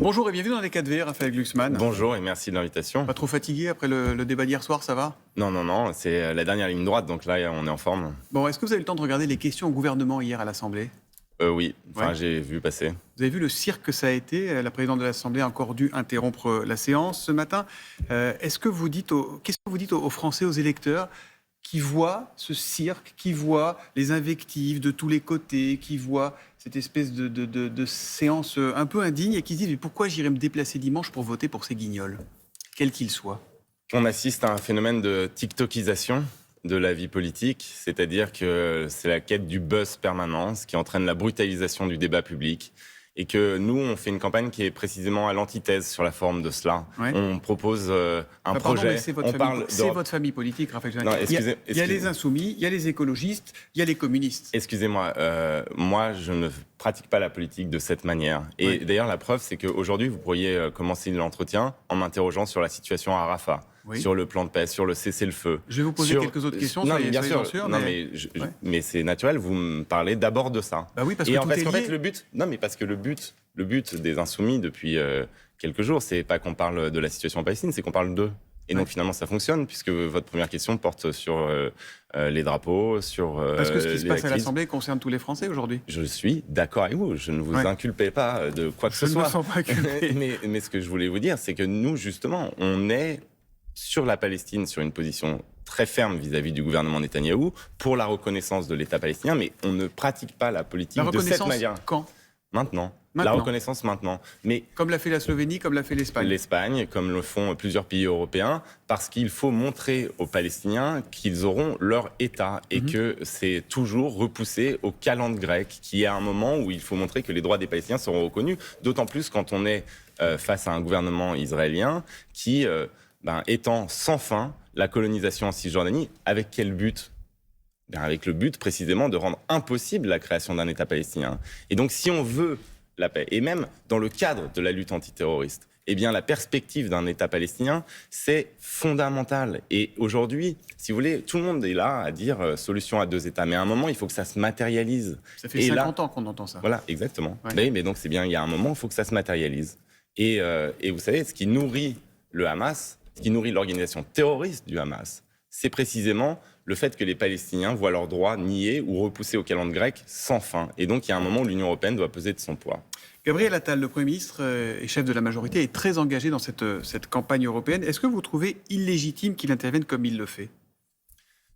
Bonjour et bienvenue dans les 4V, Raphaël Glucksmann. Bonjour et merci de l'invitation. Pas trop fatigué après le débat d'hier soir, ça va? Non, c'est la dernière ligne droite, donc là on est en forme. Bon, est-ce que vous avez eu le temps de regarder les questions au gouvernement hier à l'Assemblée? Oui, Ouais. j'ai vu passer. Vous avez vu le cirque que ça a été? La présidente de l'Assemblée a encore dû interrompre la séance ce matin. Qu'est-ce que vous dites aux Français, aux électeurs qui voient ce cirque, qui voient les invectives de tous les côtés, qui voient cette espèce de séance un peu indigne et qui se disent « Mais pourquoi j'irais me déplacer dimanche pour voter pour ces guignols, quels qu'ils soient ?» On assiste à un phénomène de tiktokisation de la vie politique, c'est-à-dire que c'est la quête du buzz permanent, ce qui entraîne la brutalisation du débat public. Et que nous, on fait une campagne qui est précisément à l'antithèse sur la forme de cela. Ouais. On propose un projet. C'est votre famille politique, Raphaël Glucksmann. Il y a les insoumis, il y a les écologistes, il y a les communistes. Excusez-moi, moi, je ne pratique pas la politique de cette manière. Et d'ailleurs, la preuve, c'est qu'aujourd'hui, vous pourriez commencer l'entretien en m'interrogeant sur la situation à Rafah. Sur le plan de paix, sur le cessez-le-feu. Je vais vous poser quelques autres questions. Non, bien sûr. Mais c'est naturel. Vous me parlez d'abord de ça. Bah oui, parce qu'en fait, le but. Non, mais parce que le but des Insoumis depuis quelques jours, c'est pas qu'on parle de la situation en Palestine, c'est qu'on parle d'eux. Et donc finalement, ça fonctionne puisque votre première question porte sur les drapeaux, sur. Parce que ce qui se passe à l'Assemblée concerne tous les Français aujourd'hui. Je suis d'accord avec vous. Je ne vous inculpez pas de quoi que ce soit. Je ne me sens pas inculpé. mais ce que je voulais vous dire, c'est que nous, justement, on est sur la Palestine, sur une position très ferme vis-à-vis du gouvernement Netanyahou, pour la reconnaissance de l'État palestinien, mais on ne pratique pas la politique de cette manière. Quand ? Maintenant. La reconnaissance maintenant. Mais comme l'a fait la Slovénie, comme l'a fait l'Espagne. L'Espagne, comme le font plusieurs pays européens, parce qu'il faut montrer aux Palestiniens qu'ils auront leur État et que c'est toujours repoussé au calende grec, qui est un moment où il faut montrer que les droits des Palestiniens seront reconnus, d'autant plus quand on est face à un gouvernement israélien qui étend sans fin la colonisation en Cisjordanie. Avec quel but ? Avec le but précisément de rendre impossible la création d'un État palestinien. Et donc si on veut la paix, et même dans le cadre de la lutte antiterroriste, eh bien la perspective d'un État palestinien, c'est fondamental. Et aujourd'hui, si vous voulez, tout le monde est là à dire solution à deux États. Mais à un moment, il faut que ça se matérialise. Ça fait 50 ans qu'on entend ça. Voilà, exactement. Ouais. Mais donc c'est bien, il y a un moment, il faut que ça se matérialise. Et vous savez, ce qui nourrit le Hamas, ce qui nourrit l'organisation terroriste du Hamas, c'est précisément le fait que les Palestiniens voient leurs droits niés ou repoussés au calende grec sans fin. Et donc, il y a un moment où l'Union européenne doit peser de son poids. Gabriel Attal, le Premier ministre et chef de la majorité, est très engagé dans cette campagne européenne. Est-ce que vous trouvez illégitime qu'il intervienne comme il le fait ?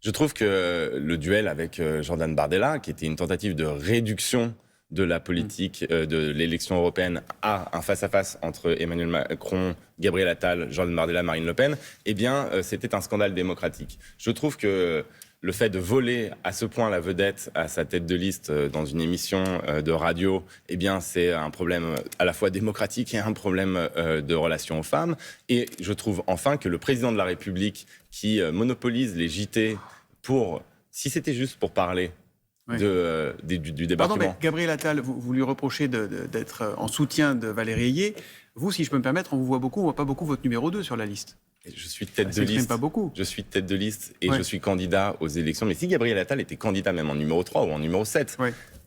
Je trouve que le duel avec Jordan Bardella, qui était une tentative de réduction de la politique de l'élection européenne à un face-à-face entre Emmanuel Macron, Gabriel Attal, Jordan Bardella, Marine Le Pen, eh bien, c'était un scandale démocratique. Je trouve que le fait de voler à ce point la vedette à sa tête de liste dans une émission de radio, eh bien, c'est un problème à la fois démocratique et un problème de relation aux femmes. Et je trouve enfin que le président de la République qui monopolise les JT pour, si c'était juste pour parler du débat. Pardon, mais Gabriel Attal, vous lui reprochez d'être en soutien de Valérie Ayé. Vous, si je peux me permettre, on vous voit beaucoup, on voit pas beaucoup votre numéro 2 sur la liste. Je suis tête de liste. Pas beaucoup. Je suis tête de liste et je suis candidat aux élections. Mais si Gabriel Attal était candidat même en numéro 3 ou en numéro 7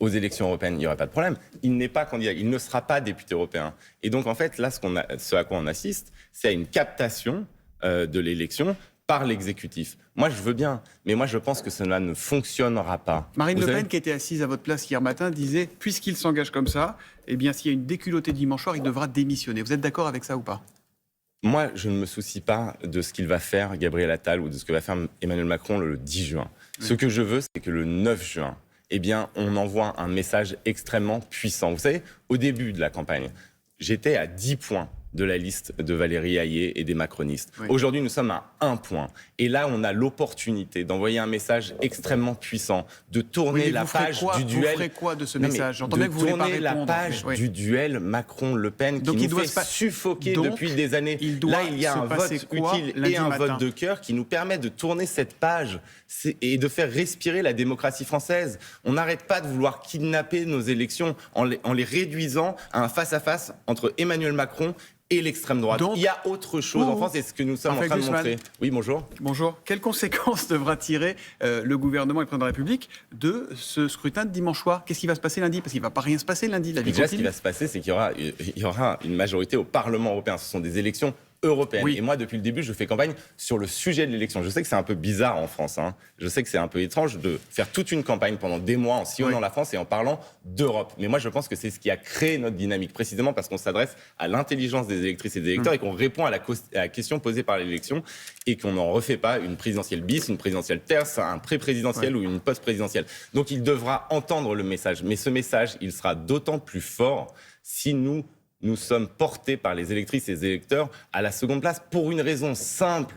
aux élections européennes, il n'y aurait pas de problème. Il n'est pas candidat, il ne sera pas député européen. Et donc en fait, là, ce à quoi on assiste, c'est à une captation de l'élection par l'exécutif. Moi, je veux bien, mais moi, je pense que cela ne fonctionnera pas. Marine Le Pen, qui était assise à votre place hier matin, disait « Puisqu'il s'engage comme ça, eh bien, s'il y a une déculottée dimanche soir, il devra démissionner. » Vous êtes d'accord avec ça ou pas ? Moi, je ne me soucie pas de ce qu'il va faire Gabriel Attal ou de ce que va faire Emmanuel Macron le 10 juin. Ce que je veux, c'est que le 9 juin, eh bien, on envoie un message extrêmement puissant. Vous savez, au début de la campagne, j'étais à 10 points de la liste de Valérie Ayé et des macronistes. Aujourd'hui, nous sommes à 1 point. Et là, on a l'opportunité d'envoyer un message extrêmement puissant, de tourner la page du duel. Vous ferez quoi de ce message ? J'entends bien que vous voulez pas répondre. Tourner la page du duel Macron-Le Pen qui nous fait suffoquer depuis des années. Là, il y a un vote utile et un vote de cœur qui nous permet de tourner cette page et de faire respirer la démocratie française. On n'arrête pas de vouloir kidnapper nos élections en les réduisant à un face-à-face entre Emmanuel Macron et l'extrême droite. Donc, il y a autre chose en France, et ce que nous sommes en train de montrer. Oui, bonjour. Bonjour. Quelles conséquences devra tirer le gouvernement et le président de la République de ce scrutin de dimanche soir? Qu'est-ce qui va se passer lundi? Parce qu'il ne va pas rien se passer lundi. La vie Déjà, ce continue. qui va se passer, c'est qu'il y aura une majorité au Parlement européen. Ce sont des élections européenne. Oui. Et moi, depuis le début, je fais campagne sur le sujet de l'élection. Je sais que c'est un peu bizarre en France. Hein. Je sais que c'est un peu étrange de faire toute une campagne pendant des mois en sillonnant la France et en parlant d'Europe. Mais moi, je pense que c'est ce qui a créé notre dynamique, précisément parce qu'on s'adresse à l'intelligence des électrices et des électeurs et qu'on répond à la question posée par l'élection et qu'on n'en refait pas une présidentielle bis, une présidentielle terce, un pré-présidentiel ou une post-présidentielle. Donc, il devra entendre le message. Mais ce message, il sera d'autant plus fort si nous sommes portés par les électrices et les électeurs à la seconde place pour une raison simple,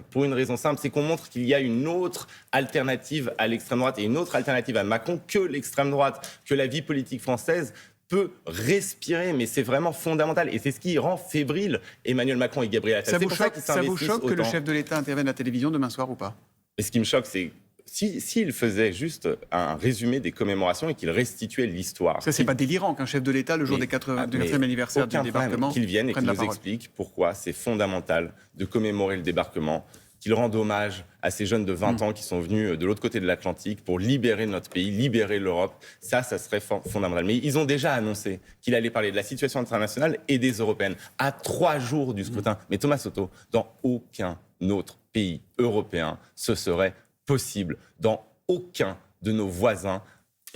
c'est qu'on montre qu'il y a une autre alternative à l'extrême droite et une autre alternative à Macron que l'extrême droite, que la vie politique française peut respirer, mais c'est vraiment fondamental et c'est ce qui rend fébrile Emmanuel Macron et Gabriel Attal. Ça vous choque que le chef de l'État intervienne à la télévision demain soir ou pas? Et ce qui me choque, c'est s'il faisait juste un résumé des commémorations et qu'il restituait l'histoire. Ça, c'est pas délirant qu'un chef de l'État, le jour du 80e anniversaire du débarquement, qu'il vienne et qu'il nous explique pourquoi c'est fondamental de commémorer le débarquement, qu'il rende hommage à ces jeunes de 20 ans qui sont venus de l'autre côté de l'Atlantique pour libérer notre pays, libérer l'Europe. Ça serait fondamental. Mais ils ont déjà annoncé qu'il allait parler de la situation internationale et des européennes à 3 jours du scrutin. Mais Thomas Soto, dans aucun autre pays européen, ce serait possible. Dans aucun de nos voisins,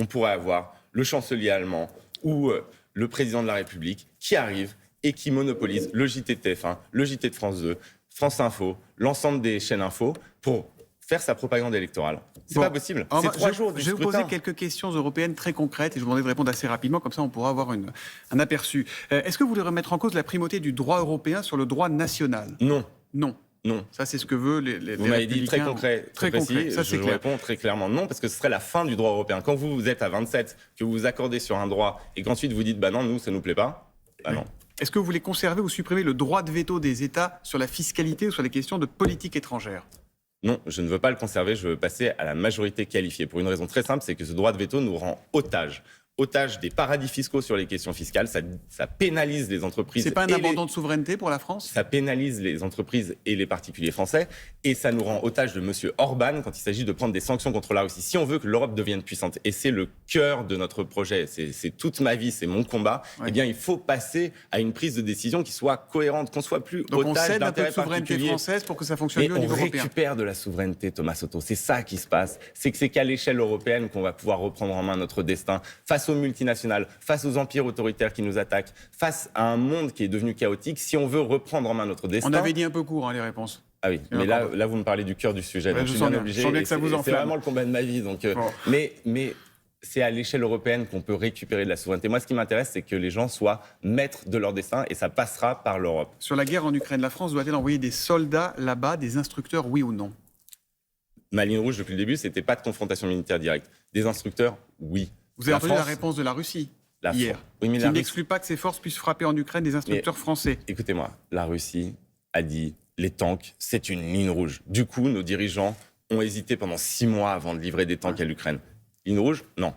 on pourrait avoir le chancelier allemand ou le président de la République qui arrive et qui monopolise le JT de TF1, le JT de France 2, France Info, l'ensemble des chaînes info pour faire sa propagande électorale. C'est pas possible. C'est 3 jours du scrutin. Je vais vous poser quelques questions européennes très concrètes et je vous demande de répondre assez rapidement, comme ça on pourra avoir un aperçu. Est-ce que vous voulez remettre en cause la primauté du droit européen sur le droit national? Non. Non. Non. Ça, c'est ce que veut les Vous m'avez dit très concret, très précis. Concret. Ça, je réponds très clairement non, parce que ce serait la fin du droit européen. Quand vous êtes à 27, que vous vous accordez sur un droit et qu'ensuite vous dites, bah non, nous, ça nous plaît pas, bah non. Est-ce que vous voulez conserver ou supprimer le droit de veto des États sur la fiscalité ou sur les questions de politique étrangère? Non, je ne veux pas le conserver, je veux passer à la majorité qualifiée. Pour une raison très simple, c'est que ce droit de veto nous rend otages des paradis fiscaux sur les questions fiscales. Ça pénalise les entreprises. C'est pas un abandon de souveraineté pour la France? Ça pénalise les entreprises et les particuliers français. Et ça nous rend otages de M. Orban quand il s'agit de prendre des sanctions contre la Russie. Si on veut que l'Europe devienne puissante, et c'est le cœur de notre projet, c'est toute ma vie, c'est mon combat, eh bien il faut passer à une prise de décision qui soit cohérente, qu'on soit plus donc otage d'intérêts particuliers. Donc on cède un peu de souveraineté française pour que ça fonctionne mieux au niveau européen. On récupère de la souveraineté, Thomas Soto. C'est ça qui se passe. C'est qu'à l'échelle européenne qu'on va pouvoir reprendre en main notre destin. Face aux multinationales, face aux empires autoritaires qui nous attaquent, face à un monde qui est devenu chaotique, si on veut reprendre en main notre destin... On avait dit un peu court, les réponses. Ah oui, mais là, vous me parlez du cœur du sujet. Ouais, donc je suis bien obligé. Je sens bien que ça vous enflamme. C'est vraiment le combat de ma vie. Donc, mais c'est à l'échelle européenne qu'on peut récupérer de la souveraineté. Moi, ce qui m'intéresse, c'est que les gens soient maîtres de leur destin et ça passera par l'Europe. Sur la guerre en Ukraine, la France doit-elle envoyer des soldats là-bas, des instructeurs, oui ou non? Ma ligne rouge depuis le début, c'était pas de confrontation militaire directe. Des instructeurs, oui. Vous avez entendu la réponse de la Russie hier, qui n'exclut pas que ses forces puissent frapper en Ukraine des instructeurs français. Écoutez-moi, la Russie a dit les tanks, c'est une ligne rouge. Du coup, nos dirigeants ont hésité pendant 6 mois avant de livrer des tanks à l'Ukraine. Ligne rouge? Non.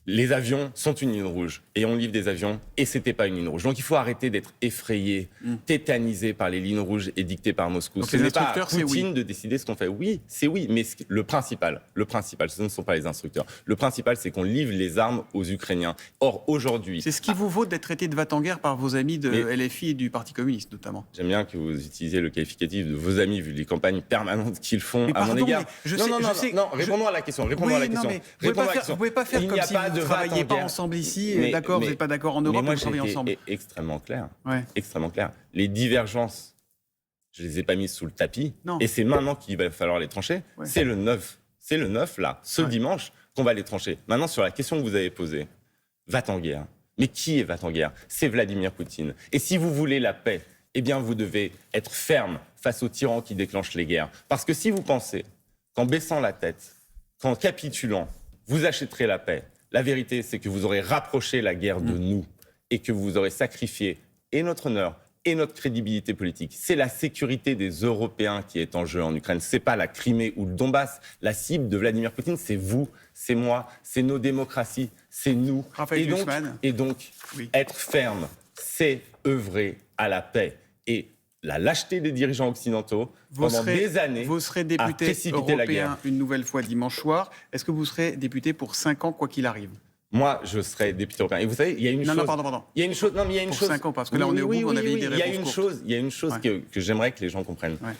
Les avions sont une ligne rouge et on livre des avions et c'était pas une ligne rouge. Donc il faut arrêter d'être effrayé, tétanisé par les lignes rouges édictées par Moscou. Donc ce n'est pas à Poutine de décider ce qu'on fait. Oui, c'est oui, mais le principal, ce ne sont pas les instructeurs. Le principal, c'est qu'on livre les armes aux Ukrainiens. Or, aujourd'hui... C'est ce qui vous vaut d'être traité de va-t-en-guerre par vos amis de LFI et du Parti communiste, notamment. J'aime bien que vous utilisiez le qualificatif de vos amis, vu les campagnes permanentes qu'ils font à mon égard. Non, répondons à la question. Vous ne pouvez pas faire comme si vous ne travailliez pas ensemble ici. D'accord, vous n'êtes pas d'accord en Europe, mais vous travaillez ensemble. Extrêmement clair. Extrêmement clair. Les divergences, je ne les ai pas mises sous le tapis. Non. Et c'est maintenant qu'il va falloir les trancher. Ouais. C'est le 9. C'est le 9, là, ce dimanche, qu'on va les trancher. Maintenant, sur la question que vous avez posée, va-t-en-guerre. Mais qui est va-t-en-guerre? C'est Vladimir Poutine. Et si vous voulez la paix, eh bien, vous devez être ferme face aux tyrans qui déclenchent les guerres. Parce que si vous pensez qu'en baissant la tête, qu'en capitulant, vous achèterez la paix, la vérité, c'est que vous aurez rapproché la guerre de nous et que vous aurez sacrifié et notre honneur et notre crédibilité politique. C'est la sécurité des Européens qui est en jeu en Ukraine. C'est pas la Crimée ou le Donbass. La cible de Vladimir Poutine, c'est vous, c'est moi, c'est nos démocraties, c'est nous. Et donc, être ferme, c'est œuvrer à la paix. Et la lâcheté des dirigeants occidentaux, des années, vous serez a député précipité la guerre. européen une nouvelle fois dimanche soir. Est-ce que vous serez député pour 5 ans, quoi qu'il arrive? Moi, je serai député européen. Et vous savez, il y a une chose... Non, pardon. Il y a une chose... Non, mais il y a une pour chose... 5 ans, parce que là, on est au bout, on avait eu des réponses courtes. Il y a une chose Ouais. que j'aimerais que les gens comprennent. Ouais.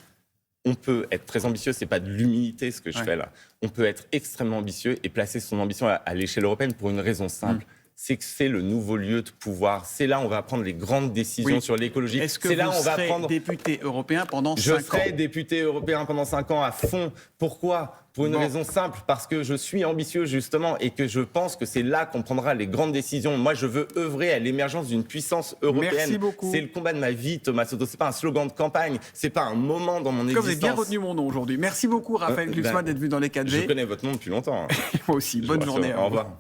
On peut être très ambitieux, c'est pas de l'humilité ce que je Ouais. fais là. On peut être extrêmement ambitieux et placer son ambition à l'échelle européenne pour une raison simple. C'est que c'est le nouveau lieu de pouvoir. C'est là où on va prendre les grandes décisions sur l'écologie. Est-ce que c'est là où vous on va serez prendre... député européen pendant 5 ans? Je serai député européen pendant 5 ans à fond. Pourquoi ? Pour une raison simple, parce que je suis ambitieux justement et que je pense que c'est là qu'on prendra les grandes décisions. Moi, je veux œuvrer à l'émergence d'une puissance européenne. Merci beaucoup. C'est le combat de ma vie, Thomas Soto. C'est pas un slogan de campagne. C'est pas un moment dans mon existence. Vous avez bien retenu mon nom aujourd'hui. Merci beaucoup, Raphaël Glucksmann, d'être venu dans les 4G. Je connais votre nom depuis longtemps. Moi aussi. Bonne journée. Au revoir.